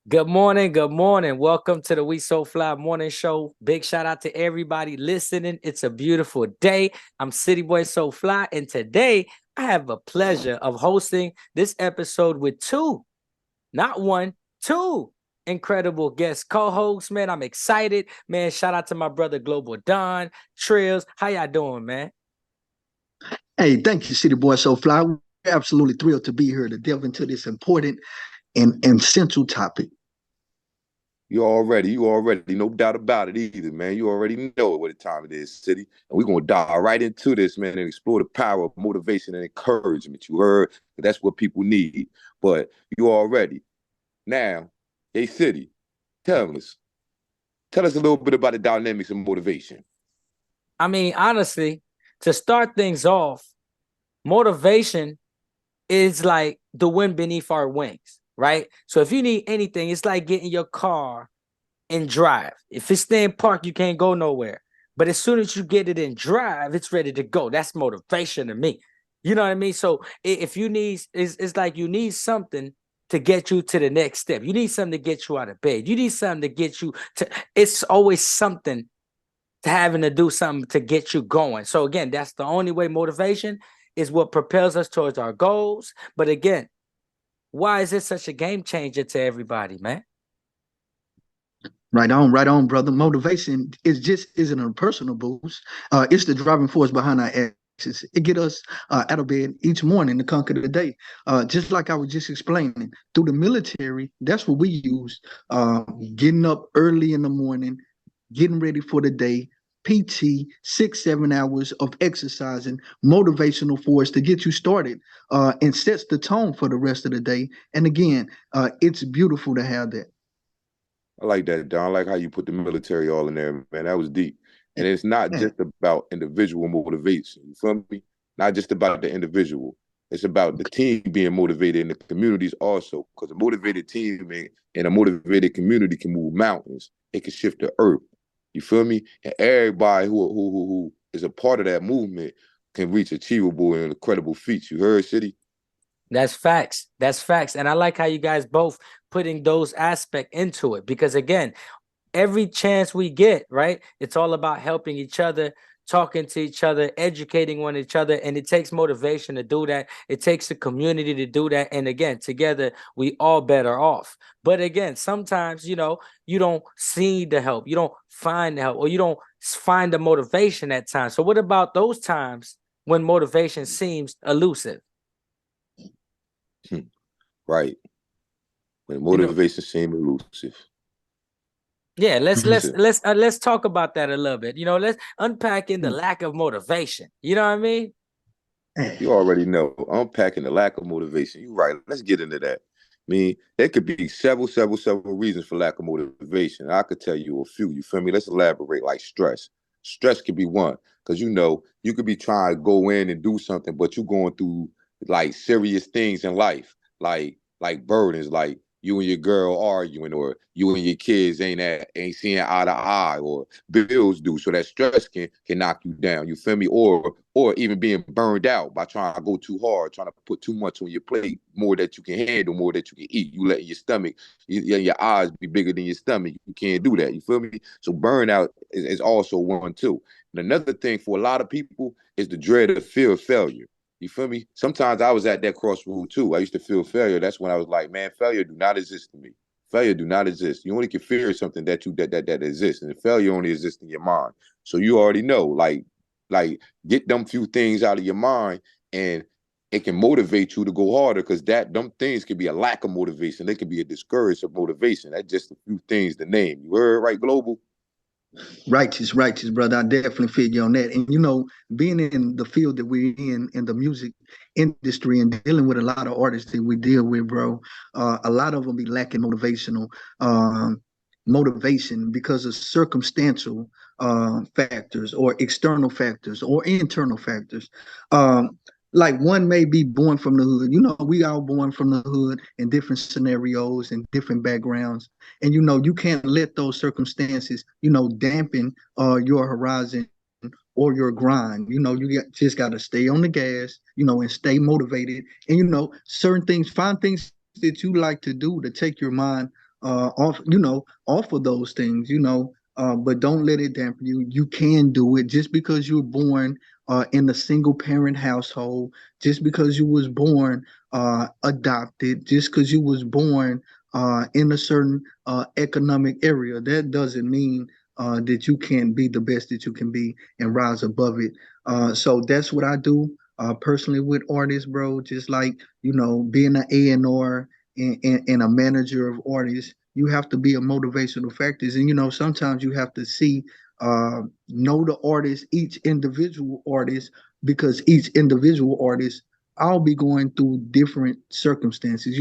Good morning. Good morning. Welcome to the Wesofly Morning Show. Big shout out to everybody listening. It's a beautiful day. I'm Cityboysofly, and today I have the pleasure of hosting this episode with two, not one, two incredible guest co-hosts. Man, I'm excited. Man, shout out to my brother Global Don, Trillz. How y'all doing, man? Hey, thank you, City Boy So Fly. We're absolutely thrilled to be here to delve into this important and central topic. You already, no doubt about it either, man. You already know what the time it is, City. And we're gonna dive right into this, man, and explore the power of motivation and encouragement. You heard? That's what people need. But you already. Now, hey City, tell us. Tell us a little bit about the dynamics of motivation. I mean, honestly, to start things off, motivation is like the wind beneath our wings, right? So if you need anything, it's like getting your car and drive. If it's staying parked, you can't go nowhere. But as soon as you get it in drive, it's ready to go. That's motivation to me. You know what I mean? So if you need, it's like you need something to get you to the next step. You need something to get you out of bed. You need something to get you to, it's always something to having to do something to get you going. So again, that's the only way. Motivation is what propels us towards our goals. But again, why is it such a game changer to everybody, man? Right on, brother. Motivation is just isn't a personal boost. It's the driving force behind our actions. It get us out of bed each morning to conquer the day. Just like I was just explaining, through the military, that's what we use. Getting up early in the morning, getting ready for the day, PT, 6, 7 hours of exercising, motivational force to get you started, and sets the tone for the rest of the day. And again, it's beautiful to have that. I like that, Don. I like how you put the military all in there, man. That was deep. And it's not Yeah. just about individual motivation. You feel me? Not just about the individual. It's about the team being motivated in the communities also. Because a motivated team and a motivated community can move mountains. It can shift the earth. You feel me? And everybody who is a part of that movement can reach achievable and incredible feats. You heard, City? That's facts. That's facts. And I like how you guys both putting those aspects into it because again, every chance we get, right? It's all about helping each other, talking to each other, educating one each other. And it takes motivation to do that. It takes a community to do that. And again, together, we all better off. But again, sometimes, you don't see the help, you don't find the help, or you don't find the motivation at times. So what about those times when motivation seems elusive? Right. When You know, motivation seems elusive. yeah, let's Mhm. let's let's uh, let's talk about that a little bit. Let's unpack in the lack of motivation. You know what I mean? You already know. Unpacking the lack of motivation. You're right. Let's get into that. I mean, there could be several reasons for lack of motivation. I could tell you a few. You feel me? Let's elaborate. Like stress. Stress could be one. Because you could be trying to go in and do something, but you're going through like serious things in life, like burdens, like you and your girl arguing, or you and your kids ain't seeing eye to eye, or bills due. So that stress can knock you down. You feel me? Or even being burned out by trying to go too hard, trying to put too much on your plate, more that you can handle, more that you can eat. You let your stomach, your eyes be bigger than your stomach. You can't do that. You feel me? So burnout is also one too. And another thing for a lot of people is the dread of fear of failure. You feel me? Sometimes I was at that crossroad too. I used to feel failure. That's when I was like, man, failure do not exist to me. Failure do not exist. You only can fear something that exists, and failure only exists in your mind. So you already know, like get them few things out of your mind, and it can motivate you to go harder. Because them things can be a lack of motivation. They can be a discouraged of motivation. That's just a few things to name. You heard right, Global? Righteous, brother. I definitely feel you on that. And being in the field that we're in the music industry and dealing with a lot of artists that we deal with, bro, a lot of them be lacking um, motivation because of circumstantial factors or external factors or internal factors. Like one may be born from the hood. We all born from the hood in different scenarios and different backgrounds. And you can't let those circumstances dampen your horizon or your grind. Just got to stay on the gas, and stay motivated. And certain things, find things that you like to do to take your mind off of those things, but don't let it dampen you. You can do it just because you were born in a single parent household, just because you was born adopted, just because you was born in a certain economic area. That doesn't mean that you can't be the best that you can be and rise above it. So that's what I do personally with artists, bro. Just like being an A&R and a manager of artists, you have to be a motivational factors. And sometimes you have to see know the artist, each individual artist, because each individual artist, I'll be going through different circumstances.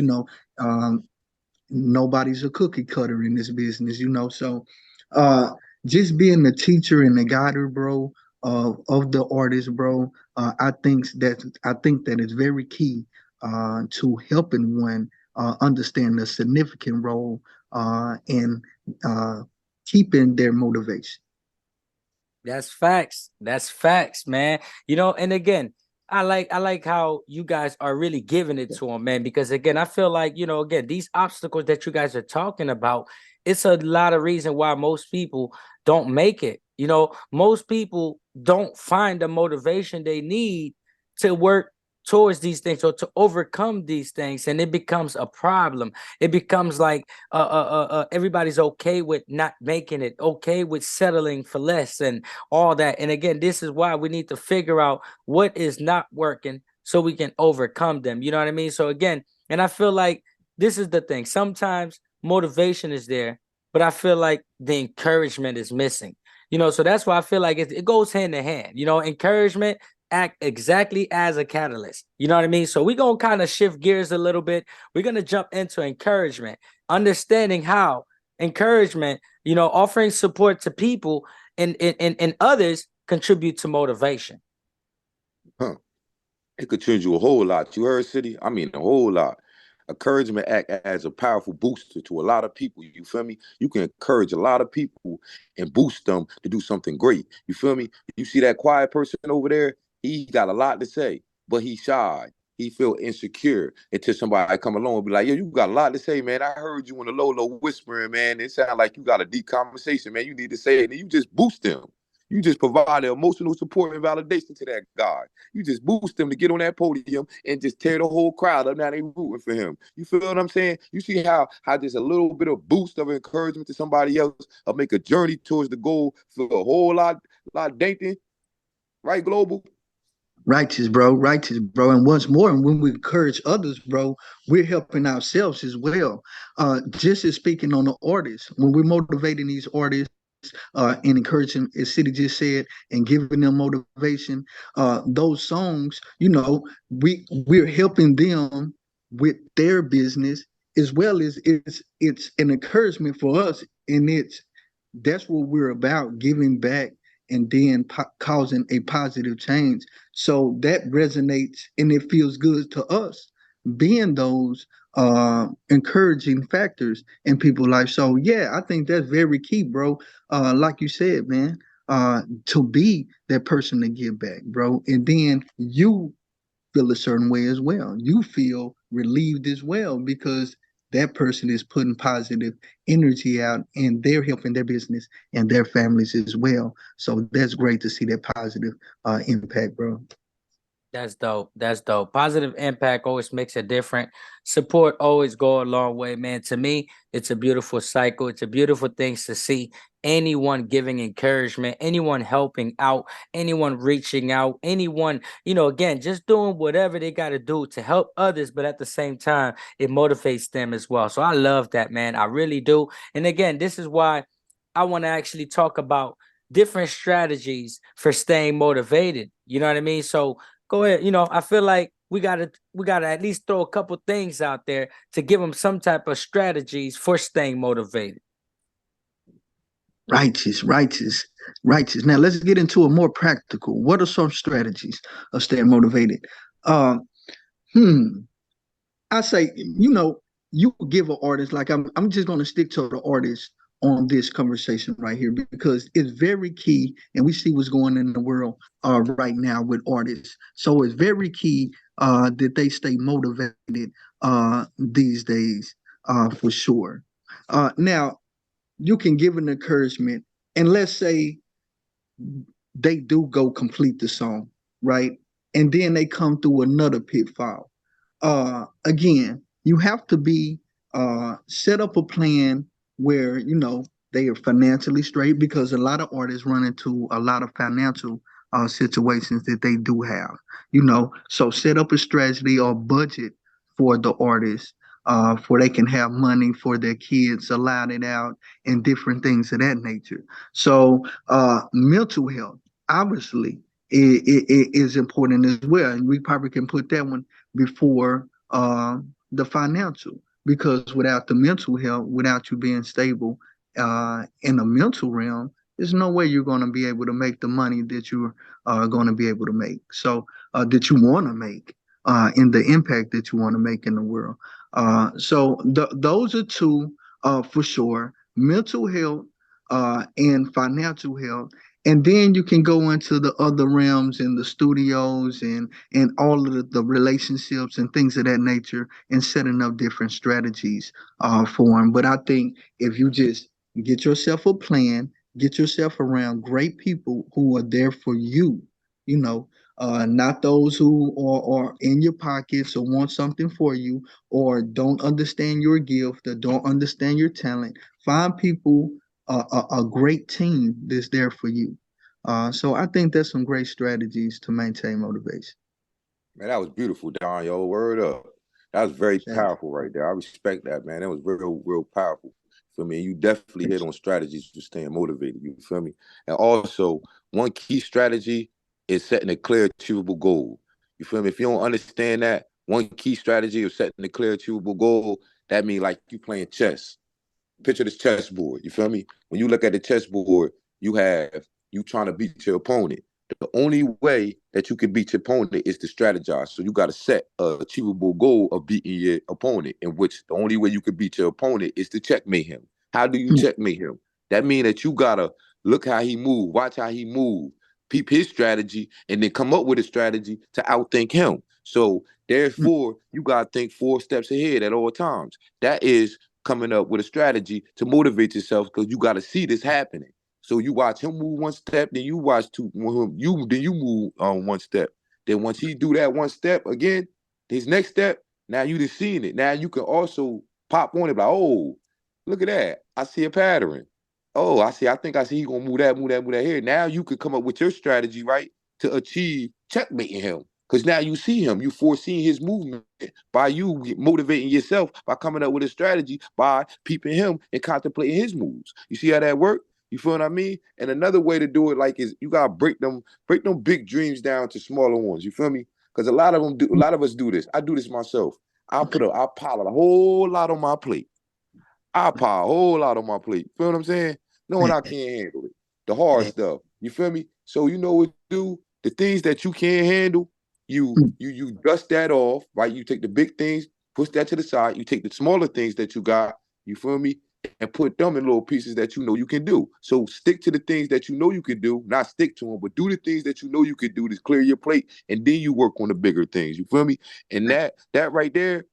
Nobody's a cookie cutter in this business, so uh just being the teacher and the guider, bro, of the artist, bro. I think that is very key to helping one understand the significant role in uh keeping their motivation. That's facts. That's facts, man. And again, I like how you guys are really giving it to them, man, because again, I feel like, again, these obstacles that you guys are talking about, it's a lot of reason why most people don't make it. Most people don't find the motivation they need to work towards these things or to overcome these things, and it becomes a problem. It becomes like everybody's okay with not making it, okay with settling for less and all that. And again, this is why we need to figure out what is not working so we can overcome them. You know what I mean? So again, and I feel like this is the thing. Sometimes motivation is there, but I feel like the encouragement is missing. So that's why I feel like it goes hand in hand. Encouragement act exactly as a catalyst. You know what I mean? So we're going to kind of shift gears a little bit. We're going to jump into encouragement, understanding how encouragement, offering support to people and others contribute to motivation. Huh. It could change you a whole lot. You heard, City? I mean, a whole lot. Encouragement act as a powerful booster to a lot of people. You feel me? You can encourage a lot of people and boost them to do something great. You feel me? You see that quiet person over there? He got a lot to say, but he's shy. He feel insecure until somebody come along and be like, yo, you got a lot to say, man. I heard you in the low whispering, man. It sounds like you got a deep conversation, man. You need to say it. And you just boost them. You just provide the emotional support and validation to that guy. You just boost them to get on that podium and just tear the whole crowd up. Now they rooting for him. You feel what I'm saying? You see how just a little bit of boost of encouragement to somebody else will make a journey towards the goal for a whole lot daunting, right, Global? Righteous, bro. Righteous, bro. And once more, when we encourage others, bro, we're helping ourselves as well. Just as speaking on the artists, when we're motivating these artists and encouraging, as City just said, and giving them motivation, those songs, we're helping them with their business as well as it's an encouragement for us, and that's what we're about, giving back and then causing a positive change. So that resonates and it feels good to us, being those encouraging factors in people's life. So yeah, I think that's very key, bro. Like you said, man, to be that person to give back, bro. And then you feel a certain way as well. You feel relieved as well because that person is putting positive energy out and they're helping their business and their families as well. So that's great to see that positive impact, bro. That's dope. That's dope. Positive impact always makes a difference. Support always go a long way, man. To me, it's a beautiful cycle. It's a beautiful thing to see anyone giving encouragement, anyone helping out, anyone reaching out, anyone, again, just doing whatever they got to do to help others. But at the same time, it motivates them as well. So I love that, man. I really do. And again, this is why I want to actually talk about different strategies for staying motivated. You know what I mean? So go ahead. I feel like we gotta at least throw a couple things out there to give them some type of strategies for staying motivated. Righteous, righteous, righteous. Now let's get into a more practical. What are some strategies of staying motivated? Uh, hmm. I say, you give an artist, like I'm just gonna stick to the artist on this conversation right here because it's very key, and we see what's going in the world right now with artists. So it's very key that they stay motivated these days for sure. Now you can give an encouragement, and let's say they do go complete the song, right? And then they come through another pitfall. Again, you have to be set up a plan where they are financially straight, because a lot of artists run into a lot of financial situations that they do have. So set up a strategy or budget for the artist, for they can have money for their kids, allowed it out, and different things of that nature. So mental health, obviously, it is important as well, and we probably can put that one before the financial, because without the mental health, without you being stable in the mental realm, there's no way you're going to be able to make the money that you're going to be able to make. So that you want to make, and the impact that you want to make in the world. So those are two for sure: mental health and financial health. And then you can go into the other realms in the studios and all of the relationships and things of that nature, and setting up different strategies for them. But I think if you just get yourself a plan, get yourself around great people who are there for you, not those who are in your pockets or want something for you, or don't understand your gift, or don't understand your talent. Find people, a great team that's there for you. So I think there's some great strategies to maintain motivation. Man, that was beautiful, Don. Yo, word up. That was very Yeah. powerful right there. I respect that, man. That was real, real powerful. You feel me? And you definitely hit on strategies for staying motivated. You feel me? And also, one key strategy is setting a clear, achievable goal. You feel me? If you don't understand that, one key strategy of setting a clear, achievable goal, that means like you playing chess. Picture this chessboard. You feel me? When you look at the chessboard, you trying to beat your opponent. The only way that you can beat your opponent is to strategize. So you got to set an achievable goal of beating your opponent, in which the only way you can beat your opponent is to checkmate him. How do you checkmate him? That means that you got to look how he move, watch how he move, peep his strategy, and then come up with a strategy to outthink him. So therefore, you got to think 4 steps ahead at all times. That is coming up with a strategy to motivate yourself, because you got to see this happening. So you watch him move 1 step, then you watch you move on 1 step. Then once he do that 1 step again, his next step, now you just seeing it. Now you can also pop on it like, oh, look at that. I see a pattern. Oh, I think I see he gonna move that here. Now you could come up with your strategy, right, to achieve checkmating him. Because now you see him, you foreseeing his movement by you motivating yourself by coming up with a strategy by peeping him and contemplating his moves. You see how that works? You feel what I mean? And another way to do it, like, is you gotta break them big dreams down to smaller ones. You feel me? Because a lot of us do this. I do this myself. I pile a whole lot on my plate. I pile a whole lot on my plate. Feel what I'm saying? Knowing I can't handle it. The hard stuff. You feel me? So you know what to do? The things that you can't handle, you dust that off, right? You take the big things, push that to the side. You take the smaller things that you got, you feel me? And put them in little pieces that you know you can do. So stick to the things that you know you can do, not stick to them, but do the things that you know you can do to clear your plate, and then you work on the bigger things. You feel me? And that right there,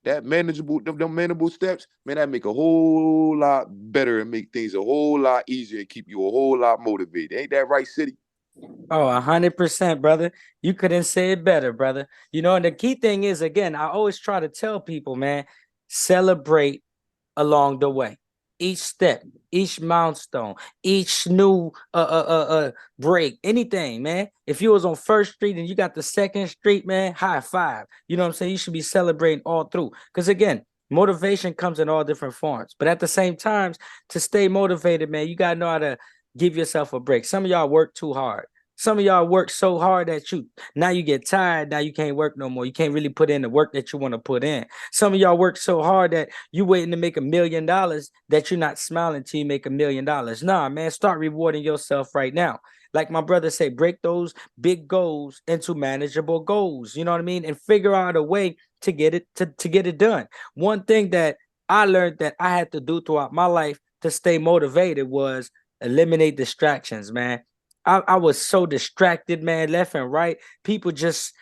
that manageable, them manageable steps, man, that make a whole lot better and make things a whole lot easier and keep you a whole lot motivated. Ain't that right, City? Oh, 100%, brother. You couldn't say it better, brother. And the key thing is, again, I always try to tell people, man, celebrate along the way. Each step, each milestone, each new break, anything, man. If you was on First Street and you got the Second Street, man, high five. You know what I'm saying? You should be celebrating all through. Because again, motivation comes in all different forms. But at the same time, to stay motivated, man, you got to know how to give yourself a break. Some of y'all work too hard. Some of y'all work so hard that now you get tired. Now you can't work no more. You can't really put in the work that you want to put in. Some of y'all work so hard that you waiting to make $1 million that you're not smiling till you make $1 million. Nah, man, start rewarding yourself right now. Like my brother said, break those big goals into manageable goals. You know what I mean? And figure out a way to get it to get it done. One thing that I learned that I had to do throughout my life to stay motivated was eliminate distractions, man. I was so distracted, man, left and right. People just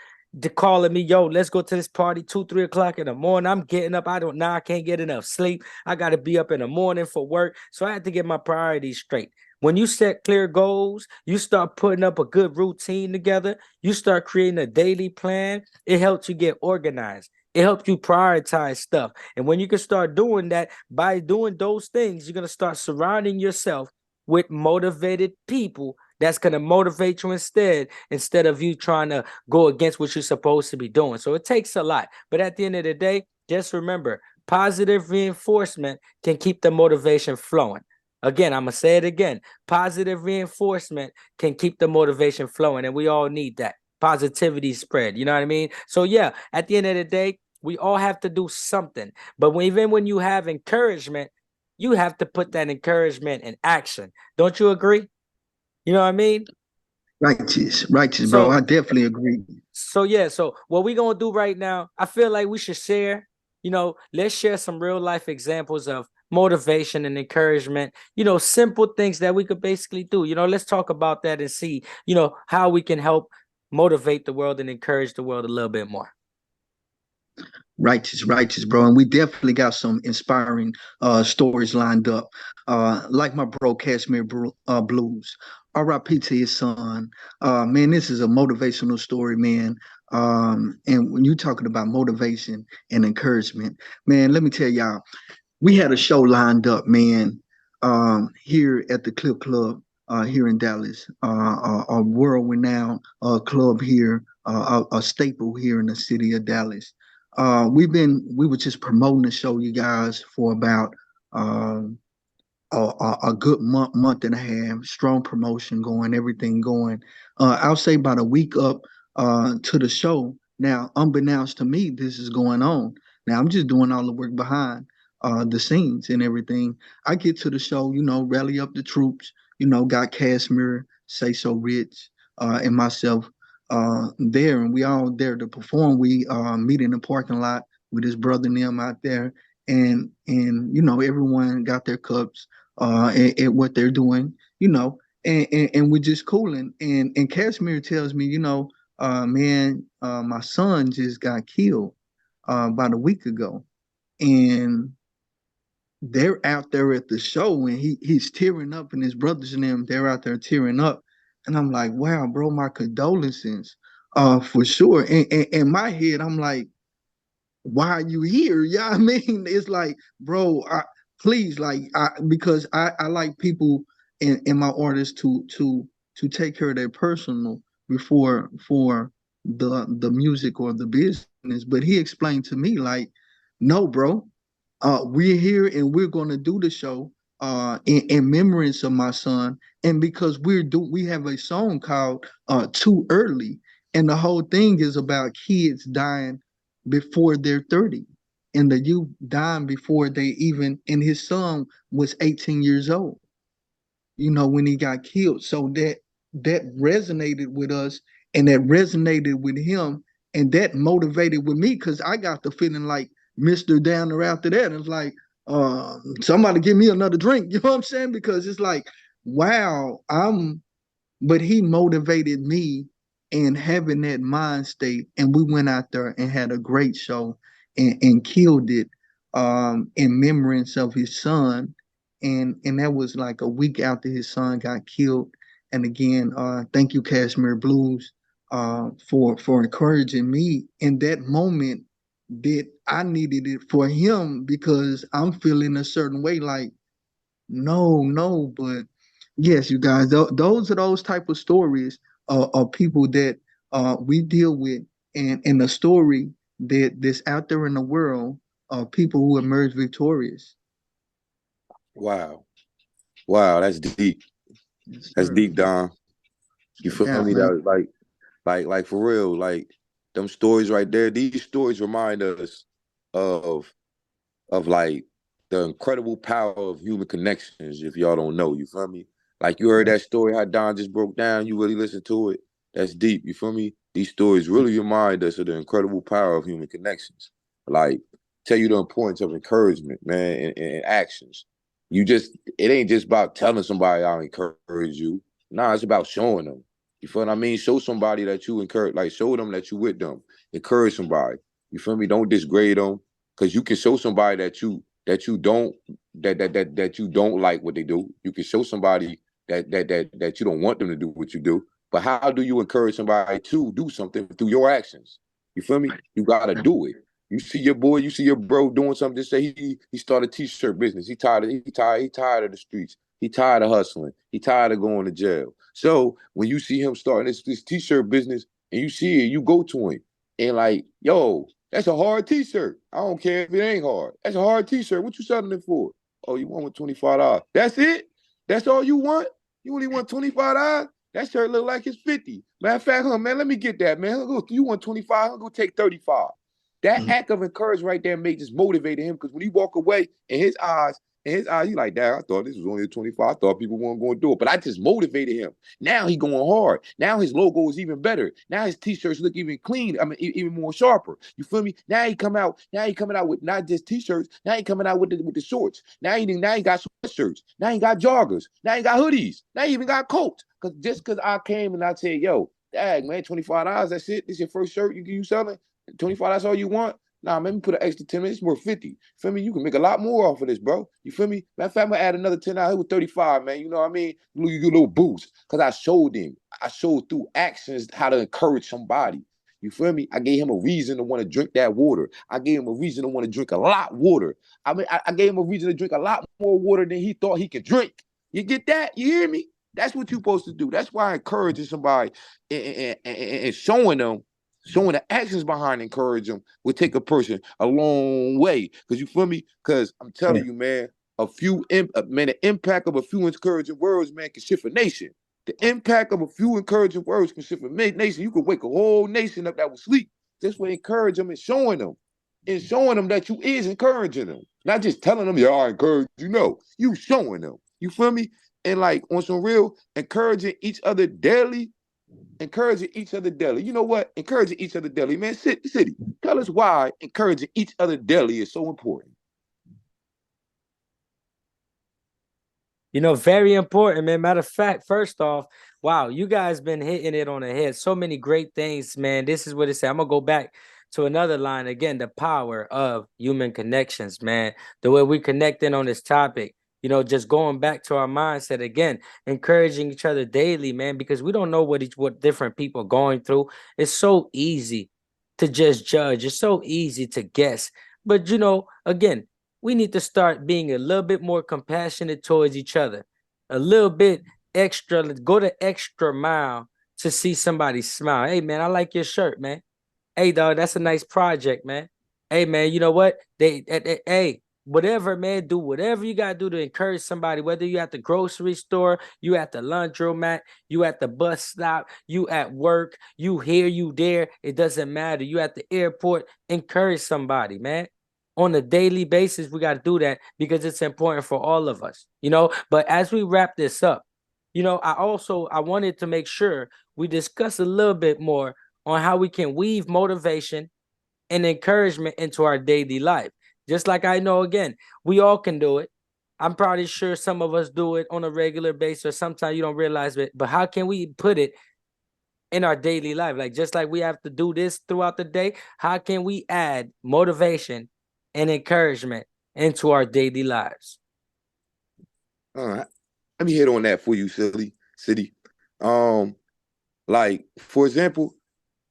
calling me, yo, let's go to this party 2, 3 o'clock in the morning. I'm getting up. I can't get enough sleep. I got to be up in the morning for work. So I had to get my priorities straight. When you set clear goals, you start putting up a good routine together. You start creating a daily plan. It helps you get organized. It helps you prioritize stuff. And when you can start doing that, by doing those things, you're going to start surrounding yourself with motivated people that's going to motivate you instead of you trying to go against what you're supposed to be doing. So it takes a lot. But at the end of the day, just remember, positive reinforcement can keep the motivation flowing. Again, I'm going to say it again. Positive reinforcement can keep the motivation flowing, and we all need that. Positivity spread, you know what I mean? So yeah, at the end of the day, we all have to do something. But even when you have encouragement, you have to put that encouragement in action. Don't you agree? You know what I mean? Righteous, bro. So, I definitely agree. so yeah. So what we gonna do right now? I feel like we should share. Let's share some real life examples of motivation and encouragement. Simple things that we could basically do. Let's talk about that and see. How we can help motivate the world and encourage the world a little bit more. Righteous, bro. And we definitely got some inspiring stories lined up. Like my bro Cashmere Blues. RIP to his son. Man, this is a motivational story, man. And when you're talking about motivation and encouragement, man, let me tell y'all, we had a show lined up, man, here at the Clip Club here in Dallas, a world-renowned club here, a staple here in the city of Dallas. We were just promoting the show, you guys, for about a good month and a half. Strong promotion going, everything going. I'll say about a week up to the show. Now, unbeknownst to me, this is going on. Now, I'm just doing all the work behind the scenes and everything. I get to the show, rally up the troops. Got Cashmere, Say So Rich, and myself there, and we all there to perform. We meet in the parking lot with his brother and them out there, and everyone got their cups and what they're doing, and we're just cooling. And Cashmere tells me, man, my son just got killed about a week ago, and they're out there at the show, and he's tearing up, and his brothers and them, they're out there tearing up. And I'm like, wow, bro, my condolences, for sure. And in my head, I'm like, why are you here? Yeah, I mean, it's like, bro, please, like, because I like people in my artists to take care of their personal before for the music or the business. But he explained to me, like, no, bro, we're here and we're going to do the show in remembrance of my son, and because we have a song called Too Early, and the whole thing is about kids dying before they're 30, and the youth dying before they even, and his son was 18 years old, when he got killed. So that resonated with us, and that resonated with him, and that motivated with me, because I got the feeling like Mr. Downer after that. It's like, somebody give me another drink, you know what I'm saying? Because it's like, wow, but he motivated me in having that mind state, and we went out there and had a great show and killed it in remembrance of his son. And that was like a week after his son got killed. And again, thank you, Cashmere Blues, for encouraging me in that moment that I needed it for him, because I'm feeling a certain way, like, no, but yes, you guys, those are those type of stories of people that we deal with, and the story that's out there in the world of people who emerge victorious. Wow, that's deep. Yes, That's deep, Don. You feel Yeah, me? man. That like for real, like them stories right there. These stories remind us of like the incredible power of human connections. If y'all don't know, you feel me? Like you heard that story how Don just broke down. You really listened to it. That's deep. You feel me? These stories really remind us of the incredible power of human connections. Like tell you the importance of encouragement, man, and actions. It ain't just about telling somebody I'll encourage you. Nah, it's about showing them. You feel what I mean? Show somebody that you encourage, like show them that you with them. Encourage somebody. You feel me? Don't disgrade them, because you can show somebody that you don't like what they do. You can show somebody that you don't want them to do what you do. But how do you encourage somebody to do something through your actions? You feel me? You gotta do it. You see your boy, you see your bro doing something. Just say he started a t-shirt business. He tired of the streets. He tired of hustling. He tired of going to jail. So when you see him starting this t-shirt business and you see it, you go to him and like, yo, that's a hard t-shirt. I don't care if it ain't hard. That's a hard t-shirt. What you selling it for? Oh, you want with $25. That's it? That's all you want? You only want $25? That shirt look like it's 50. Matter of fact, man, let me get that, man. You want 25? I'll go take 35. That act of encouragement right there just motivated him, because when he walk away, in his eyes, he like, Dad, I thought this was only a 25. I thought people weren't going to do it. But I just motivated him. Now he going hard. Now his logo is even better. Now his t-shirts look even clean. I mean, even more sharper. You feel me? Now he coming out with not just t-shirts. Now he coming out with the shorts. Now he got sweatshirts. Now he got joggers. Now he got hoodies. Now he even got coats. Because I came and I said, yo, Dad, man, $25, that's it. This your first shirt you selling? 25, that's all you want? Nah, man, put an extra 10 minutes, worth 50. Feel me? You can make a lot more off of this, bro. You feel me? Matter of fact, I'm gonna add another 10 out. It was 35, man. You know what I mean? You get a little boost. Because I showed through actions how to encourage somebody. You feel me? I gave him a reason to want to drink that water. I gave him a reason to want to drink a lot water. I mean, I gave him a reason to drink a lot more water than he thought he could drink. You get that? You hear me? That's what you're supposed to do. That's why encouraging somebody and showing the actions behind encourage them will take a person a long way. Because you feel me? Because I'm telling you, man, the impact of a few encouraging words, man, can shift a nation. The impact of a few encouraging words can shift a nation. You can wake a whole nation up that was asleep. Just for encouraging them and showing them. And showing them that you is encouraging them. Not just telling them, yeah, I encourage you. No, you showing them. You feel me? And like on some real, encouraging each other daily. You know what? Encouraging each other daily. Man, City, tell us why encouraging each other daily is so important. You know, very important, man. Matter of fact, first off, wow, you guys been hitting it on the head. So many great things, man. This is what it said. I'm going to go back to another line again, the power of human connections, man. The way we connecting on this topic. You know, just going back to our mindset again, encouraging each other daily, man, because we don't know what different people are going through. It's so easy to just judge. It's so easy to guess. But, you know, again, we need to start being a little bit more compassionate towards each other, a little bit extra. Let's go the extra mile to see somebody smile. Hey, man, I like your shirt, man. Hey, dog, that's a nice project, man. Hey, man, you know what? Hey, whatever, man, do whatever you got to do to encourage somebody, whether you at the grocery store, you at the laundromat, you at the bus stop, you at work, you here, you there. It doesn't matter. You at the airport, encourage somebody, man. On a daily basis, we got to do that because it's important for all of us, you know. But as we wrap this up, you know, I wanted to make sure we discuss a little bit more on how we can weave motivation and encouragement into our daily life. Just like I know, again, we all can do it. I'm probably sure some of us do it on a regular basis, or sometimes you don't realize it. But how can we put it in our daily life? Like, just like we have to do this throughout the day, how can we add motivation and encouragement into our daily lives? All right. Let me hit on that for you, City. Like, for example,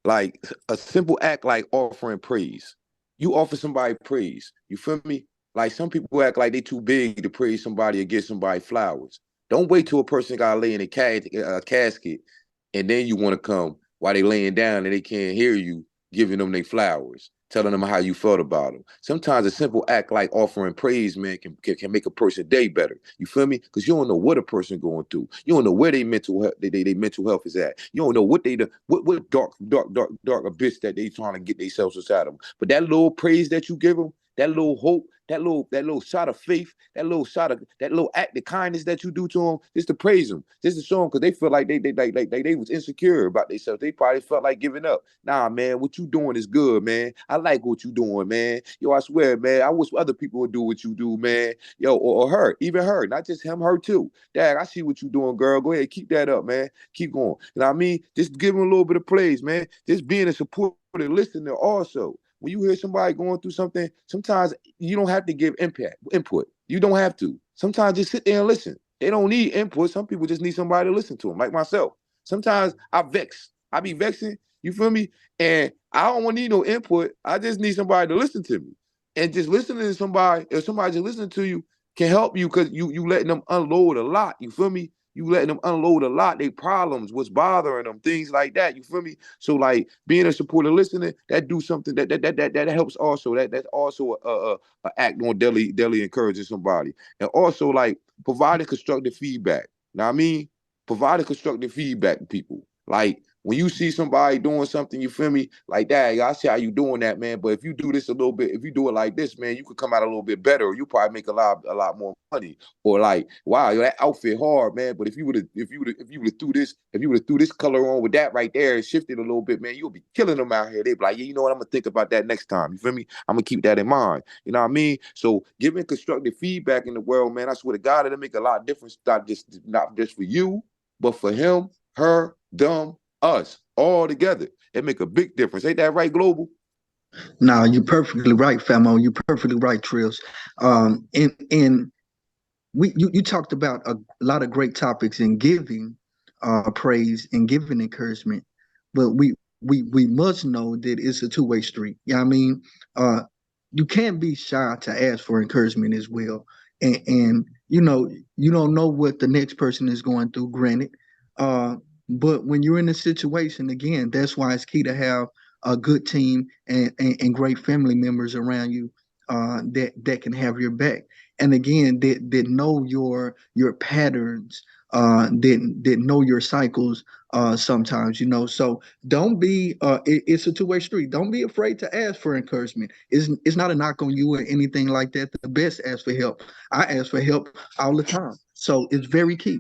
like a simple act like offering praise. You offer somebody praise. You feel me? Like some people act like they too big to praise somebody or give somebody flowers. Don't wait till a person got to lay in a casket and then you want to come while they laying down and they can't hear you giving them their flowers, telling them how you felt about them. Sometimes a simple act like offering praise, man, can make a person day better. You feel me? Because you don't know what a person going through. You don't know where they mental health is at. You don't know what dark abyss that they trying to get themselves inside of them. But that little praise that you give them, that little hope, that little shot of faith, that little act of kindness that you do to them, just to praise them, just to show them, because they feel like they was insecure about themselves. They probably felt like giving up. Nah, man, what you doing is good, man. I like what you doing, man. Yo, I swear, man, I wish other people would do what you do, man. Yo, or her, even her, not just him, her too. Dad, I see what you doing, girl. Go ahead, keep that up, man. Keep going. You know what I mean? Just give them a little bit of praise, man. Just being a supporter, listener also. When you hear somebody going through something, sometimes you don't have to give input. You don't have to. Sometimes just sit there and listen. They don't need input. Some people just need somebody to listen to them, like myself. Sometimes I vex. I be vexing, you feel me? And I don't want to need no input. I just need somebody to listen to me. And just listening to somebody, if somebody just listening to you, can help you, because you letting them unload a lot, you feel me? You letting them unload a lot, they problems, what's bothering them, things like that. You feel me? So like being a supporter, listening, that do something that helps also. That's also a act on daily encouraging somebody, and also like providing constructive feedback. Now I mean, providing constructive feedback to people. Like when you see somebody doing something, you feel me? Like that, I see how you doing that, man. But if you do this a little bit, if you do it like this, man, you could come out a little bit better. Or you probably make a lot more money. Or like, wow, yo, that outfit hard, man. But if you would have threw this color on with that right there and shifted a little bit, man, you'll be killing them out here. They be like, yeah, you know what? I'm gonna think about that next time. You feel me? I'm gonna keep that in mind. You know what I mean? So giving constructive feedback in the world, man, I swear to God, it'll make a lot of difference. Not just for you, but for him, her, them, us, all together. It make a big difference. Ain't that right, Global? No, you're perfectly right, Famo. You're perfectly right, Trillz. And you talked about a lot of great topics in giving praise and giving encouragement, but we must know that it's a two-way street. You know what I mean? You can't be shy to ask for encouragement as well. And you know, you don't know what the next person is going through, granted. But when you're in a situation, again, that's why it's key to have a good team and great family members around you that can have your back. And again, that know your patterns, that know your cycles sometimes, you know. So don't be it's a two-way street. Don't be afraid to ask for encouragement. It's not a knock on you or anything like that. The best ask for help. I ask for help all the time. So it's very key.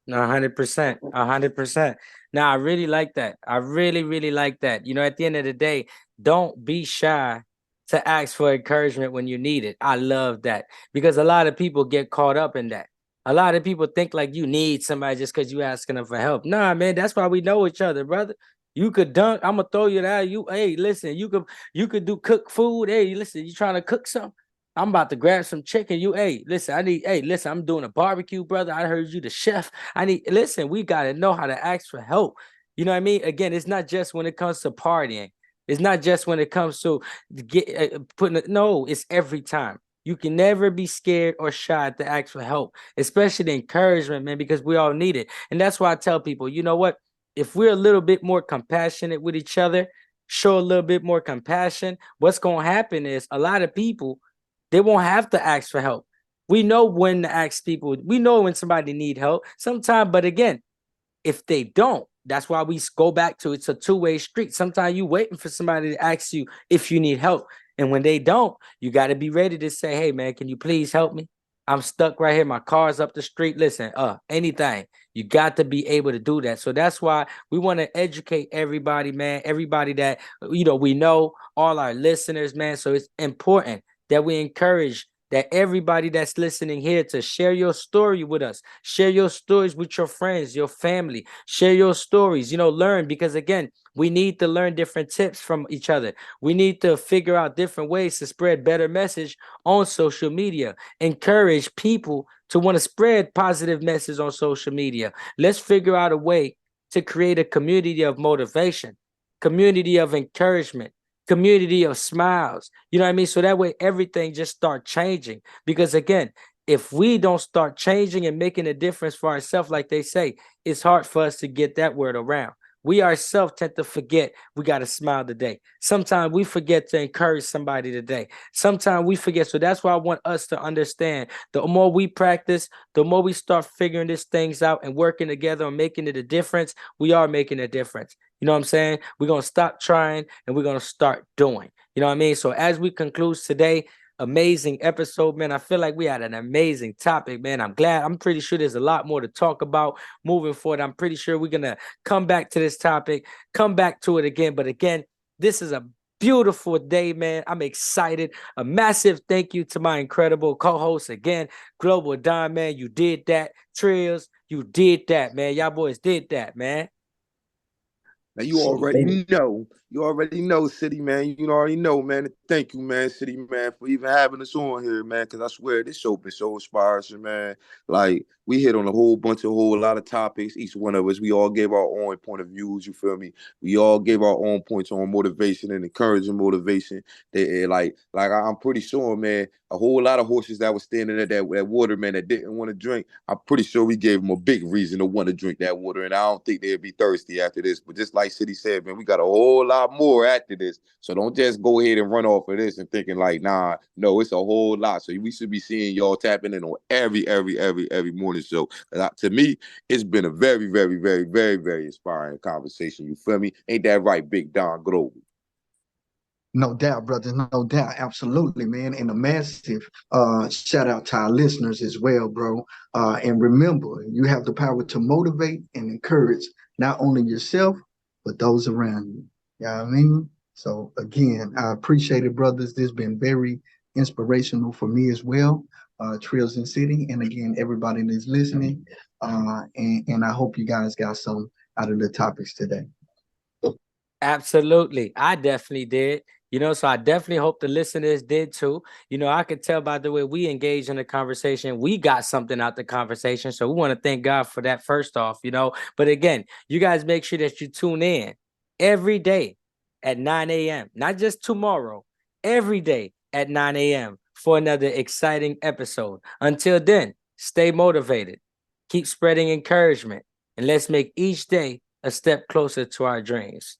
100%, 100%. Now, I really like that. I really, really like that. You know, at the end of the day, don't be shy to ask for encouragement when you need it. I love that, because a lot of people get caught up in that. A lot of people think like you need somebody just because you asking them for help. Nah, man, that's why we know each other, brother. You could dunk. I'm gonna throw you that. Hey, listen, you could do cook food. Hey, listen, you trying to cook something? I'm about to grab some chicken. Listen, I'm doing a barbecue, brother. I heard you the chef. Listen, we got to know how to ask for help. You know what I mean? Again, it's not just when it comes to partying. It's not just when it comes to no, it's every time. You can never be scared or shy to ask for help, especially the encouragement, man, because we all need it. And that's why I tell people, you know what? If we're a little bit more compassionate with each other, show a little bit more compassion, what's going to happen is a lot of people, they won't have to ask for help. We know when to ask people. We know when somebody need help sometimes. But again, if they don't, that's why we go back to it's a two-way street. Sometimes you waiting for somebody to ask you if you need help. And when they don't, you got to be ready to say, hey, man, can you please help me? I'm stuck right here. My car's up the street. Listen, anything. You got to be able to do that. So that's why we want to educate everybody, man. Everybody that, we know, all our listeners, man. So it's important that we encourage that everybody that's listening here to share your story with us. Share your stories with your friends, your family. Share your stories, learn, because again, we need to learn different tips from each other. We need to figure out different ways to spread better message on social media. Encourage people to want to spread positive message on social media. Let's figure out a way to create a community of motivation, community of encouragement, community of smiles. You know what I mean? So that way everything just start changing. Because again, if we don't start changing and making a difference for ourselves, like they say, it's hard for us to get that word around. We ourselves tend to forget we got to smile today. Sometimes we forget to encourage somebody today. Sometimes we forget. So that's why I want us to understand, the more we practice, the more we start figuring these things out and working together and making it a difference, we are making a difference. You know what I'm saying? We're going to stop trying and we're going to start doing. You know what I mean? So as we conclude today, amazing episode, man. I feel like we had an amazing topic, man. I'm pretty sure there's a lot more to talk about moving forward. I'm pretty sure we're going to come back to this topic, come back to it again. But again, this is a beautiful day, man. I'm excited. A massive thank you to my incredible co-host again, Global Don, man. You did that. Trillz, you did that, man. Y'all boys did that, man. Now you already know, City, man. You already know, man. Thank you, man, City, man, for even having us on here, man. Because I swear this show been so inspiring, man. Like we hit on a whole lot of topics. Each one of us, we all gave our own point of views. You feel me? We all gave our own points on motivation and encouraging motivation. I'm pretty sure, man, a whole lot of horses that was standing at that water, man, that didn't want to drink. I'm pretty sure we gave them a big reason to want to drink that water, and I don't think they'd be thirsty after this. But just like City said, man, we got a whole lot more after this. So don't just go ahead and run off of this and thinking like, nah, no, it's a whole lot. So we should be seeing y'all tapping in on every morning show. To me, it's been a very, very, very, very, very inspiring conversation. You feel me? Ain't that right, Big Don Global? No doubt, brother. No doubt. Absolutely, man. And a massive shout out to our listeners as well, bro. And remember, you have the power to motivate and encourage not only yourself, but those around you. You know what I mean? So again, I appreciate it, brothers. This has been very inspirational for me as well. Trillz and City. And again, everybody that's listening. And I hope you guys got some out of the topics today. Absolutely. I definitely did. So I definitely hope the listeners did too. I could tell by the way we engaged in the conversation, we got something out the conversation. So we want to thank God for that first off, But again, you guys make sure that you tune in every day at 9 a.m., not just tomorrow, every day at 9 a.m. for another exciting episode. Until then, stay motivated, keep spreading encouragement, and let's make each day a step closer to our dreams.